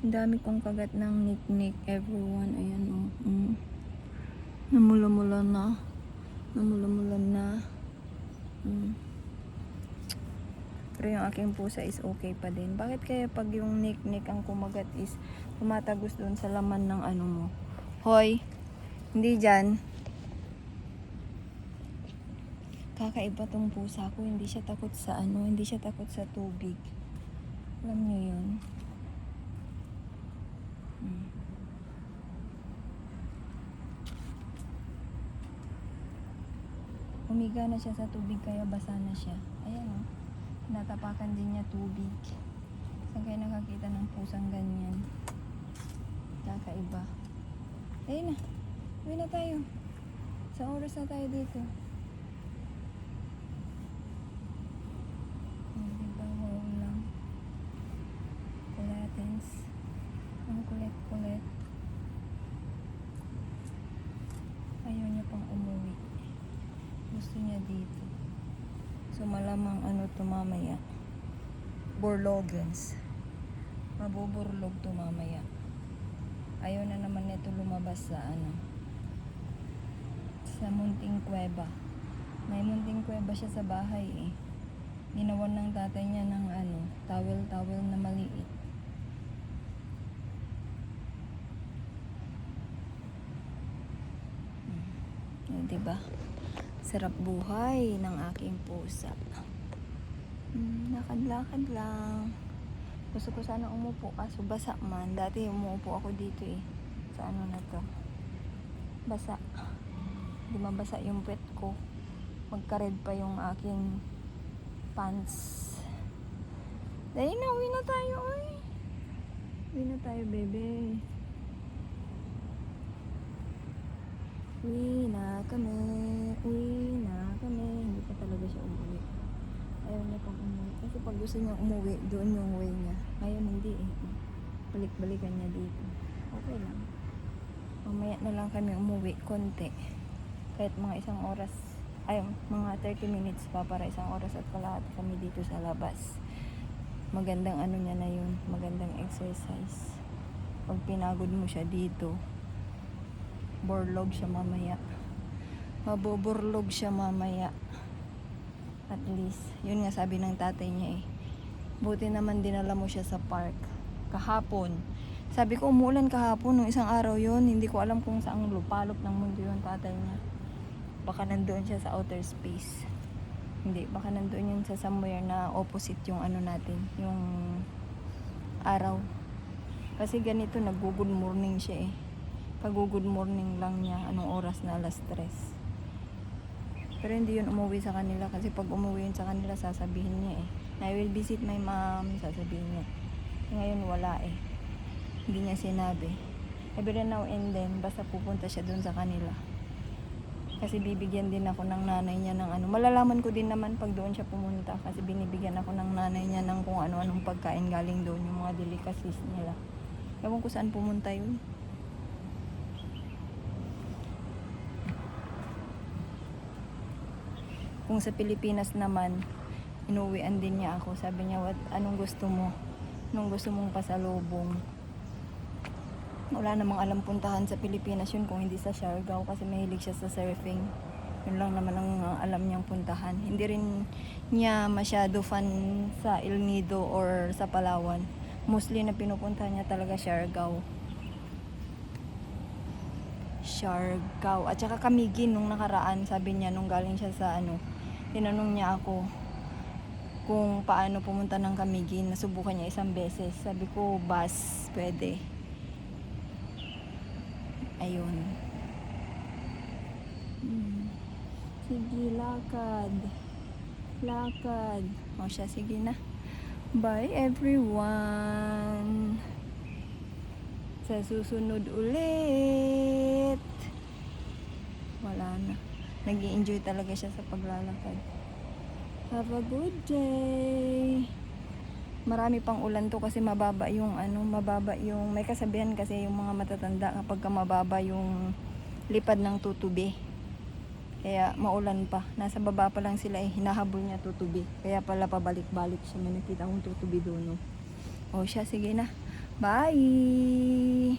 Ang dami kong kagat ng niknik, everyone. Ayan, oh. Namula-mula na. Namula-mula na. Pero yung aking pusa is okay pa din. Bakit kaya pag yung niknik ang kumagat is tumatagos doon sa laman ng ano mo? Hoy! Hindi dyan. Kakaiba tong pusa ko. Hindi siya takot sa ano. Hindi siya takot sa tubig. Alam niyo yun? Umiga na siya sa tubig kaya basa na siya. Ayan o. Natapakan din niya tubig. Saan kayo nakakita ng pusang ganyan? Kakaiba. Ayun na. Uwi na tayo. Sa oras na tayo dito. Diba, wow lang. Kulatins. Ang kulit-kulit. Ayaw niya pang umuwi. Gusto niya dito. So malamang ano to mamaya. Borlogens. Mabuburlog to mamaya. Ayaw na naman nito lumabas sa ano. Sa munting kuweba. May munting kuweba siya sa bahay eh. Ginawan ng tatay niya ng ano, towel na maliit. Diba? Sarap buhay ng aking pusa. Lakad-lakad lang. Gusto ko sana umupo kaso basa man. Dati umuupo ako dito eh. Sa ano na to. Basa. Di mabasa yung puwet ko. Magka-red pa yung aking pants. Dahil na, uwi na tayo oy. Uwi na tayo bebe. Uwi na kami. Uwi na kami. Hindi pa talaga siya umuwi. Ayaw niya pang umuwi. Kasi pag gusto niya umuwi, doon yung way niya. Ngayon hindi eh. Balik-balikan niya dito. Okay lang. Mamaya na lang kami umuwi. Konti. Kahit mga isang oras. Ay, mga 30 minutes pa para isang oras at kalahati kami dito sa labas. Magandang ano niya na yun. Magandang exercise. Pag pinagod mo siya dito, borlog siya mamaya. Maboborlog siya mamaya. At least, yun nga sabi ng tatay niya eh. Buti naman dinala mo siya sa park. Kahapon. Sabi ko umuulan kahapon, nung isang araw yun. Hindi ko alam kung saang lupalop ng mundo yun tatay niya. Baka nandoon siya sa outer space. Hindi, baka nandoon yun sa somewhere na opposite yung ano natin. Yung araw. Kasi ganito, nag-good morning siya eh. Pag-good morning lang niya, anong oras na 3:00. Pero hindi yun umuwi sa kanila kasi pag umuwi yun sa kanila sasabihin niya eh. I will visit my mom, sasabihin niya. Ngayon wala eh. Hindi niya sinabi. Every now and then, basta pupunta siya dun sa kanila. Kasi bibigyan din ako ng nanay niya ng ano. Malalaman ko din naman pag doon siya pumunta kasi binibigyan ako ng nanay niya ng kung ano-anong pagkain galing doon, yung mga delicacies nila. Ewan ko saan pumunta yun. Kung sa Pilipinas naman, inuwian din niya ako. Sabi niya, anong gusto mo? Anong gusto mong pasalubong? Wala namang alam puntahan sa Pilipinas yun kung hindi sa Siargao kasi mahilig siya sa surfing. Yun lang naman ang alam niyang puntahan. Hindi rin niya masyado fan sa El Nido or sa Palawan. Mostly na pinupuntahan niya talaga Siargao. Siargao. At saka Camiguin nung nakaraan, sabi niya nung galing siya sa ano, tinanong niya ako kung paano pumunta ng Camiguin. Nasubukan niya isang beses. Sabi ko, bus, pwede. Ayun. Sige, lakad. Lakad. O siya, sige na. Bye everyone. Sa susunod ulit. Wala na. Nag-i-enjoy talaga siya sa paglalakad. Have a good day. Marami pang ulan to kasi mababa yung ano, mababa yung may kasabihan kasi yung mga matatanda kapag mababa yung lipad ng tutubi. Kaya maulan pa. Nasa baba pa lang sila eh, hinahabol niya tutubi. Kaya pala pabalik-balik siya. May nakita akong tutubi doon. No? O siya, sige na. Bye!